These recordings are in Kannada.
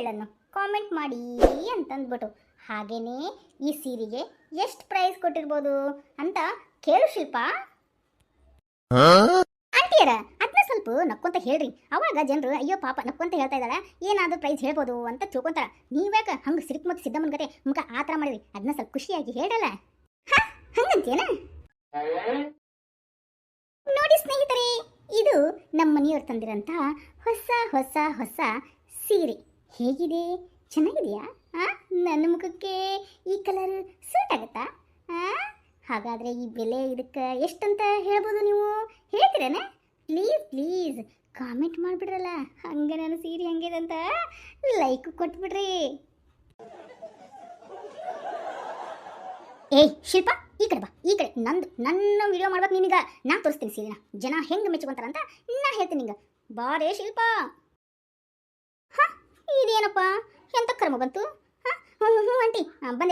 ಹೇಳನ್ನು ಕಾಮೆಂಟ್ ಮಾಡಿ ಅಂತಂದ್ಬಿಟ್ಟು. ಹಾಗೇನೇ ಈ ಸೀರೆಗೆ ಎಷ್ಟು ಪ್ರೈಸ್ ಕೊಟ್ಟಿರ್ಬೋದು ಅಂತ ಕೇಳು ಶಿಲ್ಪ. ಆಂಟಿಯರ ಅದನ್ನ ಸ್ವಲ್ಪ ನಕ್ಕೊಂತ ಹೇಳ್ರಿ, ಅವಾಗ ಜನರು ಅಯ್ಯೋ ಪಾಪ ನಕ್ಕೊಂತ ಹೇಳ್ತಾ ಇದ್ದಾಳೆ ಏನಾದರೂ ಪ್ರೈಸ್ ಹೇಳ್ಬೋದು ಅಂತ ತಿಳ್ಕೊಂತಾರ. ನೀವ್ಯಾಕ ಹಂಗೆ ಸಿರಿಕ್ ಮತ್ತು ಸಿದ್ದಮ್ಮನ ಗತೆ ಮುಖ ಆ ಥರ ಮಾಡಿದ್ರಿ, ಅದನ್ನ ಸ್ವಲ್ಪ ಖುಷಿಯಾಗಿ ಹೇಳಲ್ಲ. ಹಂಗಂತೇನ? ನೋಡಿ ಸ್ನೇಹಿತರೆ, ಇದು ನಮ್ಮ ಮನೆಯವ್ರು ತಂದಿರಂತ ಹೊಸ ಹೊಸ ಹೊಸ ಸೀರೆ ಹೇಗಿದೆ, ಚೆನ್ನಾಗಿದೆಯಾ? ನನ್ನ ಮುಖಕ್ಕೆ ಈ ಕಲರ್ ಸೂಟ್ ಆಗುತ್ತಾ? ಹಾಗಾದರೆ ಈ ಬೆಲೆ ಇದಕ್ಕೆ ಎಷ್ಟಂತ ಹೇಳ್ಬೋದು, ನೀವು ಹೇಳ್ತೀರೇನ? ಪ್ಲೀಸ್ ಪ್ಲೀಸ್ ಕಾಮೆಂಟ್ ಮಾಡಿಬಿಡ್ರಲ್ಲ, ಹಂಗೆ ನಾನು ಸೀರೆ ಹಂಗಿದೆ ಅಂತ ಲೈಕ್ ಕೊಟ್ಬಿಡ್ರಿ. ಏಯ್ ಶಿಲ್ಪ, ಈ ಕಡೆ ಬಾ, ಈ ಕಡೆ. ನನ್ನ ವಿಡಿಯೋ ಮಾಡ್ಬೇಕು ನೀನೀಗ. ನಾ ತೋರಿಸ್ತೀನಿ ಸೀರೆನ, ಜನ ಹೆಂಗೆ ಮೆಚ್ಕೊಂತಾರ ಅಂತ ನಾ ಹೇಳ್ತೀನಿ ನಿಂಗೆ. ಬಾರೇ ಶಿಲ್ಪ. ಇದೇನಪ್ಪ ಎಂತ ಕರ್ಮ ಬಂತು? ಹ್ಞೂ ಆಂಟಿ,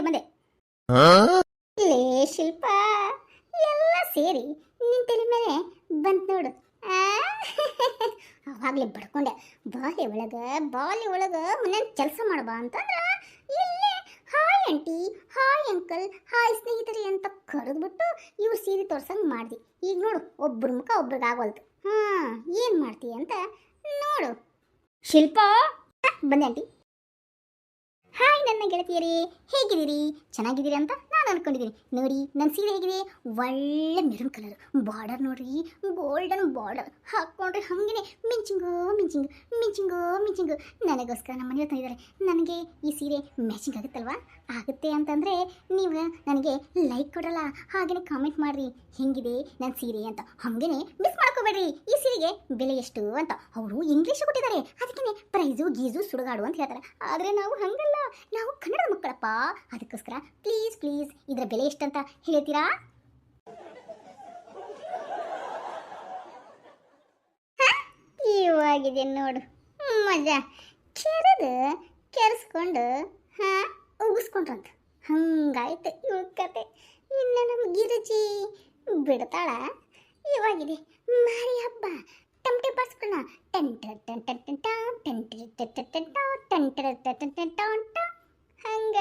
ಬಂದೆ. ಲೇ ಶಿಲ್ಪ, ಎಲ್ಲ ಸೇರಿ ನಿನ್ನ ತಲೆ ಮೇಲೆ ಬಂತು ನೋಡು. ಅವಾಗಲೇ ಬಡ್ಕೊಂಡೆ, ಬಾಲಿ ಒಳಗೆ ಮನೆ ಕೆಲಸ ಮಾಡಬಾ ಅಂತಂದ್ರೆ ಇಲ್ಲೇ hi aunty, hi uncle, hi ಸ್ನೇಹಿತರೆ ಅಂತ ಕರೆದ್ಬಿಟ್ಟು ಇವ್ರು ಸೀರೆ ತೋರ್ಸಂಗೆ ಮಾಡ್ದಿ. ಈಗ ನೋಡು, ಒಬ್ರ ಮುಖ ಒಬ್ರಿಗೆ ಆಗೋಲ್ತು. ಏನು ಮಾಡ್ತೀಯ ಅಂತ ನೋಡು. ಶಿಲ್ಪ ಬಂದೆ ಆಂಟಿ. ಹಾಯ್ ನನ್ನ ಗೆಳತಿಯರೇ, ಹೇಗಿದ್ದೀರಿ? ಚೆನ್ನಾಗಿದ್ದೀರಿ ಅಂತ ನಾನು ಅನ್ಕೊಂಡಿದ್ದೀನಿ. ನೋಡಿ ನನ್ನ ಸೀರೆ ಹೇಗಿದೆ, ಒಳ್ಳೆ ಮೆರೂನ್ ಕಲರ್ ಬಾರ್ಡರ್ ನೋಡ್ರಿ, ಗೋಲ್ಡನ್ ಬಾರ್ಡರ್ ಹಾಕ್ಕೊಂಡ್ರೆ ಹಾಗೇ ಮಿಂಚಿಂಗು. ನನಗೋಸ್ಕರ ನಮ್ಮ ಮನೆಯವ್ರು ತಂದಿದ್ದಾರೆ. ನನಗೆ ಈ ಸೀರೆ ಮ್ಯಾಚಿಂಗ್ ಆಗುತ್ತಲ್ವಾ? ಆಗುತ್ತೆ ಅಂತಂದರೆ ನೀವು ನನಗೆ ಲೈಕ್ ಕೊಡಲ್ಲ, ಹಾಗೆಯೇ ಕಾಮೆಂಟ್ ಮಾಡಿರಿ ಹೆಂಗಿದೆ ನನ್ನ ಸೀರೆ ಅಂತ. ಹಾಗೇ ಮಿಸ್ ಮಾಡ್ಕೋಬೇಡ್ರಿ. ಈ ಸೀರೆಗೆ ಬೆಲೆ ಎಷ್ಟು ಅಂತ ಅವರು ಇಂಗ್ಲೀಷ್ ಕೊಟ್ಟಿದ್ದಾರೆ, ಅದಕ್ಕೆ ಪ್ರೈಸು ಗೀಸು ಸುಡುಗಾಡು ಅಂತ ಹೇಳ್ತಾರೆ. ಆದರೆ ನಾವು ಹಂಗಲ್ಲ, ನಾವು ಕನ್ನಡದ ಮಕ್ಕಳಪ್ಪ. ಅದಕ್ಕೋಸ್ಕರ ಪ್ಲೀಸ್ ಇದರ ಬೆಲೆ ಎಷ್ಟಂತ ಹೇಳ್ತೀರಾ? ಇವಾಗಿದೆ ನೋಡು ಮಜಾ. ಕೆರೆಸ್ಕೊಂಡು ಉಗಿಸ್ಕೊಂಡ್ರಂತ ಹಂಗಾಯ್ತು ಇವ್ ಕತೆ. ಇನ್ನು ನಮ್ಮ ಗಿರಿಜಿ ಬಿಡ್ತಾಳ? ಇವಾಗಿದೆ ಮಾರಿ ಹಬ್ಬ, ಟಮಟೆ ಬಾರಿಸ್ಕೊಳ್ಳ. ಹಂಗ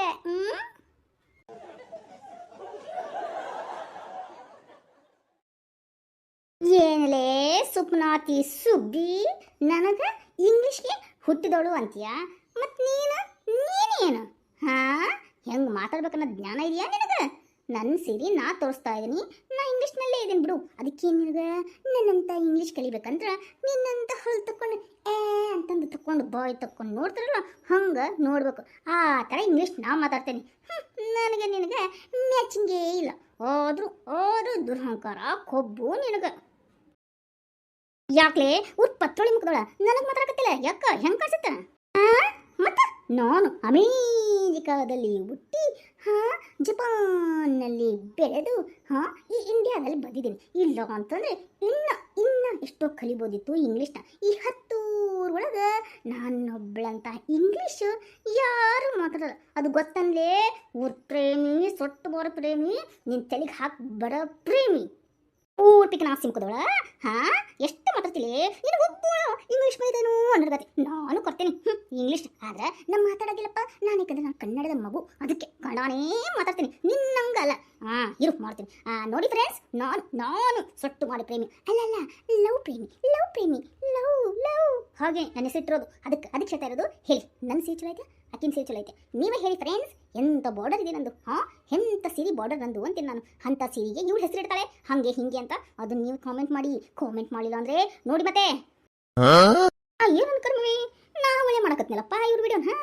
ಏನಲೇ ಸುಪ್ನಾತಿ ಸುಬ್ಬಿ, ನನಗೆ ಇಂಗ್ಲೀಷ್ಗೆ ಹುಟ್ಟಿದವಳು ಅಂತೀಯಾ? ಮತ್ತು ನೀನೇನು ಹೆಂಗೆ ಮಾತಾಡ್ಬೇಕನ್ನೋ ಜ್ಞಾನ ಇದೆಯಾ ನಿನಗೆ? ನನ್ನ ಸೀರೆ ನಾ ತೋರಿಸ್ತಾ ಇದ್ದೀನಿ, ನಾ ಇಂಗ್ಲೀಷ್ನಲ್ಲೇ ಇದ್ದೀನಿ ಬಿಡು. ಅದಕ್ಕೇನು ನಿನಗೆ ನನ್ನಂತ ಇಂಗ್ಲೀಷ್ ಕಲಿಬೇಕಂದ್ರೆ ನಿನ್ನಂತ ಹೊಲ್ ತಕ್ಕೊಂಡು ಅಂತಂದು ತಕ್ಕೊಂಡು ಬಾಯ್ ತಕ್ಕೊಂಡು ನೋಡ್ತಾರಲ್ಲ ಹಂಗೆ ನೋಡ್ಬೇಕು. ಆ ಥರ ಇಂಗ್ಲೀಷ್ ನಾ ಮಾತಾಡ್ತೇನೆ. ನನಗೆ ನಿನಗೆ ಮ್ಯಾಚಿಂಗೇ ಇಲ್ಲ. ಆದರೂ ದುರಹಂಕಾರ ಕೊಬ್ಬು ನಿನಗೆ. ಯಾಕ್ಲೇ ಪತ್ತೊಳಿ ಮುಖದೊಳ ನನಗೆ ಮಾತಾಡಕತ್ತಿಲ್ಲ? ಯಾಕ ಹೆಂಗೆ ಕಾಣಿಸುತ್ತ? ಮತ್ತೆ ನಾನು ಅಮೇರಿಕಾದಲ್ಲಿ ಹುಟ್ಟಿ ಜಪಾನ್ನಲ್ಲಿ ಬೆಳೆದು ಈ ಇಂಡಿಯಾದಲ್ಲಿ ಬಂದಿದ್ದೀನಿ. ಇಲ್ಲ ಅಂತಂದರೆ ಇನ್ನು ಎಷ್ಟೋ ಕಲಿಬೋದಿತ್ತು ಇಂಗ್ಲೀಷ್ನ. ಈ 10 ಊರೊಳಗೆ ನಾನೊಬ್ಬಳಂತ ಇಂಗ್ಲೀಷು ಯಾರು ಮಾತಾಡಲ್ಲ. ಅದು ಗೊತ್ತಂದ್ಲೇ? ಊರ್ ಪ್ರೇಮಿ, ಸೊಟ್ಟು ಬೋರ ಪ್ರೇಮಿ, ನಿನ್ನ ತಲೆಗೆ ಹಾಕಿ ಬಡ ಪ್ರೇಮಿ. ಪೂರ್ತಿಗೆ ನಾ ಸಿಂಕೋದವಳ. ಎಷ್ಟು ಮಾತಾಡ್ತಿಲಿ ನೀನು? ಒಬ್ಬ ಇಂಗ್ಲೀಷ್ ಬೈದೇನು ಅನ್ನೋದಗತಿ ನಾನು ಕೊಡ್ತೀನಿ ಇಂಗ್ಲೀಷ್. ಆದ್ರೆ ನಾನು ಮಾತಾಡೋದಿಲ್ಲಪ್ಪ, ಯಾಕಂದ್ರೆ ನಾನು ಕನ್ನಡದ ಮಗು, ಅದಕ್ಕೆ ಕನ್ನಡನೇ ಮಾತಾಡ್ತೀನಿ. ನಿನ್ನಂಗಲ್ಲ. ಇರು ಮಾಡ್ತೀನಿ. ನೋಡಿ ಫ್ರೆಂಡ್ಸ್, ನಾನು ಸೊಟ್ಟು ಮಾಡಿ ಪ್ರೇಮಿ ಅಲ್ಲ, ಲವ್ ಪ್ರೇಮಿ. ಹಾಗೆ ನನ್ನ ಹೆಸರಿಟ್ಟಿರೋದು. ಅದಕ್ಕೆ ಹೇಳ್ತಾ ಇರೋದು. ಹೇಳಿ, ನನ್ನ ಸೀರೆ ಚಲೋ ಐತೆ, ಅಕ್ಕಿನ ಸೀರೆ ಚಲೋ ಐತೆ? ನೀವೇ ಹೇಳಿ ಫ್ರೆಂಡ್ಸ್, ಎಂಥ ಬಾರ್ಡರ್ ಇದೆ ನಂದು. ಎಂಥ ಸೀರೆ ಬಾರ್ಡರ್ ನಂದು ಅಂತೀನಿ ನಾನು. ಅಂಥ ಸೀರೆಗೆ ಇವಳು ಹೆಸರಿಡ್ತಾಳೆ ಹಾಗೆ ಹಿಂಗೆ ಅಂತ. ಅದನ್ನ ನೀವು ಕಾಮೆಂಟ್ ಮಾಡಿಲ್ಲ ಅಂದರೆ ನೋಡಿ ಮತ್ತೆ ಏನು ಅನ್ಕರ್ಮಿ ನಾ ಒಳ್ಳೆ ಮಾಡಕತ್ನಲ್ಲಪ್ಪ ಇವ್ರ ವಿಡಿಯೋನ.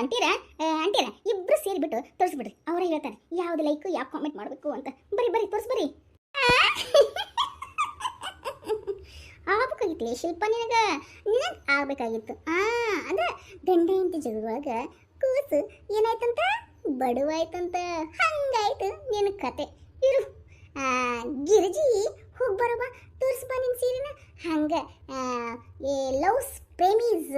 ಅಂತೀರ ಇಬ್ಬರು ಸೇರಿಬಿಟ್ಟು ತೋರಿಸ್ಬಿಡ್ರಿ. ಅವರೇ ಹೇಳ್ತಾರೆ ಯಾವ್ದು ಲೈಕ್ ಯಾವ ಕಾಮೆಂಟ್ ಮಾಡಬೇಕು ಅಂತ. ಬರೀ ತೋರಿಸ್ಬರಿ. ಆಗ್ಬೇಕಾಗಿತ್ತು ಶಿಲ್ಪ, ನಿನಗೆ ಆಗ್ಬೇಕಾಗಿತ್ತು. ಅದ ಗಂಡ ಇಂತ ಜಗುವಾಗ ಕೂಸು ಏನಾಯ್ತಂತ ಬಡವಾಯ್ತಂತ. ಹಂಗಾಯ್ತು ನಿನ್ನ ಕತೆ. ಇರು ಗಿರಿಜಿ ಹೋಗಿ ಬರೋಬಾ, ತೋರಿಸ್ಬಾ ನಿನ್ನ ಸೀರೆನ. ಹಂಗೆ ಲವ್ಸ್ ಪ್ರೇಮೀಸ್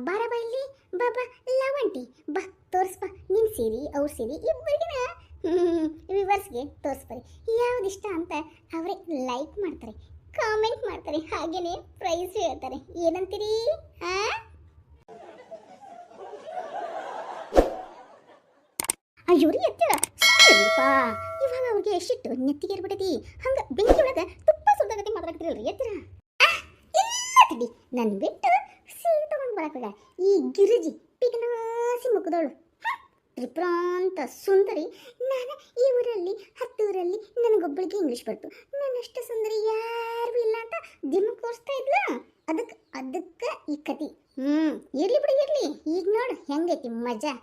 ಬಾರಬಾ ಇಲ್ಲಿ, ಬಾಬಾ ಲವಂಟಿ ಬಾ ತೋರಿಸ್ಬಾ ನಿನ್ನ ಸೀರೆ ಅವ್ರ ಸೀರೆ ಇಬ್ಬರಿಗಿನ ವಿವರ್ಸ್ಗೆ ತೋರಿಸ್ಬರಿ. ಯಾವುದಿಷ್ಟ ಅಂತ ಅವರೇ ಲೈಕ್ ಮಾಡ್ತಾರೆ, ಕಾಮೆಂಟ್ ಮಾಡ್ತಾರೆ, ಹಾಗೇನೆ ಪ್ರೈಸ್ ಹೇಳ್ತಾರೆ. ಏನಂತೀರಿ? ಅಯ್ಯೋರಿ ಎತ್ತಿರ ಸರಿಯಪ್ಪ ಇವಾಗ ಅವ್ರಿಗೆ ಎಷ್ಟಿಟ್ಟು ನೆತ್ತಿಗೆ ಏರ್ಬಿಟ್ಟೈತಿ ಹಂಗ ಬೆಂಕಿ ಒಳಗ ತುಪ್ಪ ಸುಡ್ದಾಗತಿ ಮಾತಾಡ್ತಿರಲ್ರಿ ಎತ್ತಿರ ಇಲ್ಲ ತಡಿ ನನ್ ಬಿಟ್ಟು ಸೀರೆ ತಗೊಂಡ್ ಬರಕಾಗ ಈ ಗಿರಿಜಿ ಪಿಗನಾಸಿ ಮುಖದವಳು ತ್ರಿಪ್ರಾಂತ ಸುಂದರಿ ನಾನು ಈ ಊರಲ್ಲಿ 10 ಊರಲ್ಲಿ ನನಗೊಬ್ಬಳಿಗೆ ಇಂಗ್ಲಿಷ್ ಬರ್ತು ನನ್ನಷ್ಟು ಸುಂದರಿ ಯಾರು ಇಲ್ಲ ಅಂತ ದಿನ ಕೋರ್ಸ್ತಾ ಇದ್ಲ ಅದಕ್ಕೆ ಈ ಕತಿ ಇರ್ಲಿ ಬಿಡಿ ಇರ್ಲಿ ಈಗ ನೋಡು ಹೆಂಗೈತಿ ಮಜಾ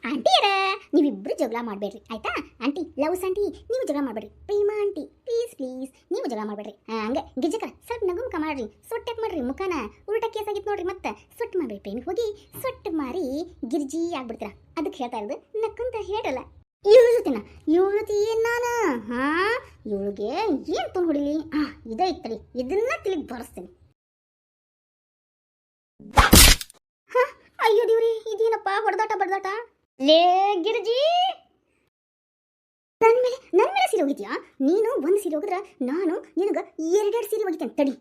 ಆಂಟಿಯರ ನೀವಿಬ್ರು ಜಗಳ ಮಾಡಬೇಡ್ರಿ ಆಯ್ತಾ ಆಂಟಿ ಲವ್ಸ್ ಆಂಟಿ ನೀವು ಜಗಳ ಮಾಡಬೇಡ್ರಿ ಪ್ರೇಮ ಆಂಟಿ ಪ್ಲೀಸ್ ಪ್ಲೀಸ್ ನೀವು ಜಗಳ ಮಾಡಬೇಡ್ರಿ ಹಂಗೆ ಗಿಜಕ ಸ್ವಲ್ಪ ನಗುಮುಖ ಮಾಡ್ರಿ ಸೊಟ್ಟಕ್ಕೆ ಮಾಡ್ರಿ ಮುಖನ ಉಲ್ಟಾ ಕೇಸ್ ಆಗಿತ್ತು ನೋಡ್ರಿ ಮತ್ತೆ ಸೊಟ್ಟು ಮಾಡ್ಬೇಡಿ ಪ್ರೇಮಿಗೆ ಹೋಗಿ ಸೊಟ್ಟು ಮಾರಿ ಗಿರ್ಜಿ ಆಗ್ಬಿಡ್ತೀರ ಅದಕ್ಕೆ ಹೇಳ್ತಾ ಇರೋದು ನಕ್ಕಂತ ಹೇಳಲ್ಲ ಇವಳ ಜೊತೆನ ಇವಳ ಜೊತೆ ಏನು ನಾನು ಇವಳಿಗೆ ಏನು ತೊಂದು ಹೊಡಿಲಿ ಇದೇ ಇತ್ತರಿ ಇದನ್ನ ತಿಳಿಗೆ ಬರೆಸ್ತೀನಿ ಅಯ್ಯೋ ದೇವ್ರಿ ಇದೇನಪ್ಪ ಹೊಡೆದಾಟ ಬಡ್ದಾಟ ಲೇ ಗಿರ್ಜಿ ನನ್ನ ಮೇಲೆ ಸೀರೆ ಹೋಗಿದ್ಯಾ ನೀನು ಒಂದು ಸೀರೆ ಹೋಗಿದ್ರ ನಾನು ನಿನಗ 2 ಸೀರೆ ಹೋಗಿದ್ದೇನೆ ತಡಿ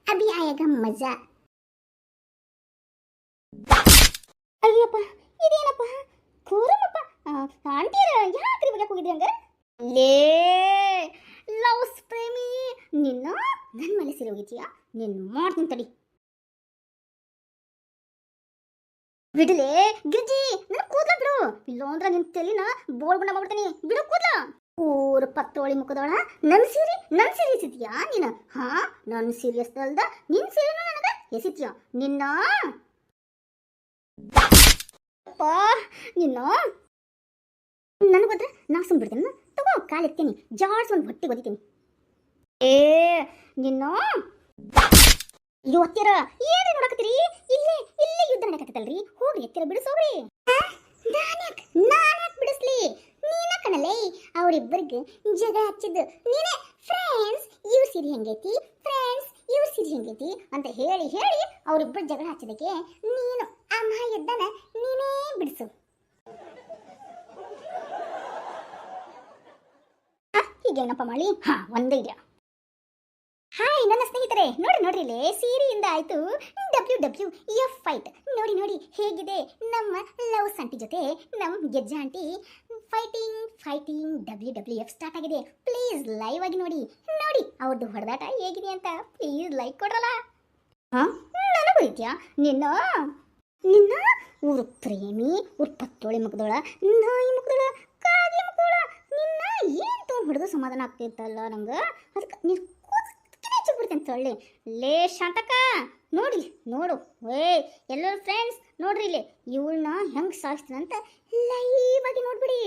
ಅಭಿ ಆಯಾಗ ಮಜಾ ಅಯ್ಯಪ್ಪ ಇದೇನಪ್ಪ ಕೂರಮಪ್ಪ ಆಂಟಿಯರ ಯಾಕ್ರಿ ಬಗ್ಗೆ ಹೋಗಿದ್ರಿ ಹಂಗ ಲೇ ಲವ್ಸ್ ಪ್ರೇಮಿ ನಿನ್ನ ನನ್ನ ಮೇಲೆ ಸೀರೆ ಹೋಗಿದ್ಯಾ ನೀನು ಮಾಡ್ತೀನಿ ತಡಿ ಬಿಡಲೇ ಗಿರ್ಜಿ ನನ್ನ ಕೂದ್ಲ ಬಿಡು ಇಲ್ಲ ಅಂದ್ರೆ ನಿನ್ ತಲೆನ ಬೋಳ್ ಬಣ್ಣ ಮಾಡ್ಬಿಡ್ತೀನಿ ಬಿಡು ಕೂದ್ಲ ಊರ ಪತ್ತೋಳಿ ಮುಖದೋಳ ನನ್ನ ಸೀರೆ ಎಸಿದ್ಯಾ ನೀನು ನನ್ನ ಸೀರೆ ಎಸ್ದಲ್ದ ನಿನ್ ಸೀರೆನೂ ನನಗ ಎಸಿದ್ಯಾ ನಿನ್ನ ನಿನ್ನ ನನಗೋದ್ರೆ ನಾ ಸುಮ್ಬಿಡ್ತೇನೆ ತಗೋ ಕಾಲೆತ್ತೀನಿ ಜಾಡ್ಸ್ ಒಂದು ಹೊಟ್ಟೆ ಒದಿತೀನಿ ನಿನ್ನ ಇವತ್ತಿರ ಏನೇ ನೋಡಕತ್ತೀರಿ ಇಲ್ಲೇ ಯುದ್ಧ ನಡೆಯಕತ್ತಲ್ರಿ ಹೋಗ್ರಿ ಎತ್ತಿರ ಬಿಡಿಸೋಗ್ರಿ ನಾನ್ಯಾಕ್ ಬಿಡಿಸ್ಲಿ ನೀನ ಕಣಲೇ ಅವರಿಬ್ಬರಿಗೆ ಜಗ ಹಚ್ಚಿದ್ದು ನೀನೇ ಫ್ರೆಂಡ್ಸ್ ಇವ್ರ ಸಿರಿ ಹೆಂಗೈತಿ ಅಂತ ಹೇಳಿ ಅವರಿಬ್ಬರು ಜಗಳ ಹಚ್ಚಿದಕ್ಕೆ ನೀನು ಅಮ್ಮ ಎದ್ದನ ನೀನೇ ಬಿಡಿಸು ಹೀಗೇನಪ್ಪ ಮಾಡಿ ಒಂದೇ ಇದೆಯಾ ಹಾಯ್ ನನ್ನ ಸ್ನೇಹಿತರೆ ನೋಡ್ರಿ ಇಲ್ಲೇ ಸೀರೆಯಿಂದ ಆಯ್ತು WWF ಫೈಟ್ ನೋಡಿ ಹೇಗಿದೆ ನಮ್ಮ ಲವ್ಸ್ ಆಂಟಿ ಜೊತೆ ನಮ್ಮ ಗೆಜ್ಜೆ ಆಂಟಿ ಫೈಟಿಂಗ್ WWF ಸ್ಟಾರ್ಟ್ ಆಗಿದೆ ಪ್ಲೀಸ್ ಲೈವ್ ಆಗಿ ನೋಡಿ ಅವ್ರದ್ದು ಹೊಡೆದಾಟ ಹೇಗಿದೆ ಅಂತ ಪ್ಲೀಸ್ ಲೈಕ್ ಕೊಡ್ರಲ್ಲ ನನಗೂ ಇದೆಯಾ ನಿನ್ನ ಊರು ಪ್ರೇಮಿ ಊರು ಪತ್ತೋಳಿ ಮುಖದೋಳ ನಾಯಿ ಮುಖದೋಳ ಕಾಗೆ ಮುಖದೋಳ ನಿನ್ನ ಏನು ತೊಗೊಂಡು ಹೊಡೆದು ಸಮಾಧಾನ ಆಗ್ತಿರ್ತಲ್ಲ ನಂಗೆ ಅದಕ್ಕೆ ನೀನು ಬಿಡ್ತೇನೆ ಸೊಳ್ಳೆ ಲೇ ಶಾಂತಕ ನೋಡು ಎಲ್ಲರೂ ಫ್ರೆಂಡ್ಸ್ ನೋಡ್ರಿ ಇಲ್ಲಿ ಇವಳನ್ನ ಹೆಂಗೆ ಸಾಯಿಸ್ತೀನಂತ ಲೈವ್ ಆಗಿ ನೋಡ್ಬಿಡಿ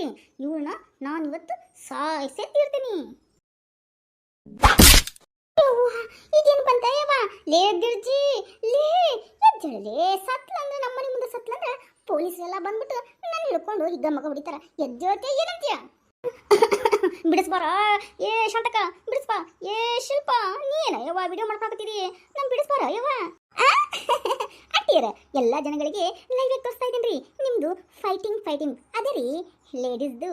ಇವಳನ್ನ ನಾನು ಇವತ್ತು ಸಾಯಿಸೇ ತೀರ್ತೀನಿ ಇದೇನು ಬಂತ ಲೇ ಗಿರ್ಜಿ ಲೇ ಎದ್ದೇಳಲೇ ಸತ್ಲಂದ್ರೆ ನಮ್ಮನೆ ಮುಂದೆ ಸತ್ಲಂದ್ರೆ ಪೊಲೀಸರೆಲ್ಲ ಬಂದ್ಬಿಟ್ಟು ನಾನು ಹಿಡ್ಕೊಂಡು ಹಿಗ್ಗ ಮಗ ಹೊಡಿತಾರ ಎದ್ದೇಳ್ತೆ ಏನಂತೀಯ ಬಿಡಿಸ್ಬಾರ ಏ ಶಾಂತಕ ಬಿಡಿಸ್ಬಾ ಏ ಶಿಲ್ಪ ನೀನ ಯವ್ವ ವಿಡಿಯೋ ಮಾಡ್ಕೊಳ್ತೀರಿ ನಾನು ಬಿಡಿಸ್ಬಾರ ಯವ್ವ ಆಂಟಿಯರ ಎಲ್ಲ ಜನಗಳಿಗೆ ಲೈವ್ ತೋರಿಸ್ತಾ ಇದ್ದೀನಿ ನಿಮ್ದು ಫೈಟಿಂಗ್ ಅದೇ ರೀ ಲೇಡೀಸ್ದು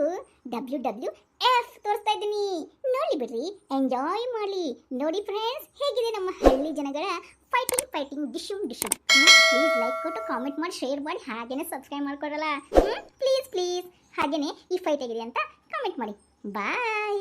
WWF ತೋರಿಸ್ತಾ ಇದ್ದೀನಿ ನೋಡಿ ಬಿಡ್ರಿ ಎಂಜಾಯ್ ಮಾಡಿ ನೋಡಿ ಫ್ರೆಂಡ್ಸ್ ಹೇಗಿದೆ ನಮ್ಮ ಹಳ್ಳಿ ಜನಗಳ ಫೈಟಿಂಗ್ ಡಿಶುಮ್ ಪ್ಲೀಸ್ ಲೈಕ್ ಕೊಟ್ಟು ಕಾಮೆಂಟ್ ಮಾಡಿ ಶೇರ್ ಮಾಡಿ ಹಾಗೇನೆ ಸಬ್ಸ್ಕ್ರೈಬ್ ಮಾಡ್ಕೊಡಲ್ಲ ಪ್ಲೀಸ್ ಹಾಗೇನೆ ಈ ಫೈಟ್ ಆಗಿದೆ ಅಂತ ಕಾಮೆಂಟ್ ಮಾಡಿ ಬಾಯ್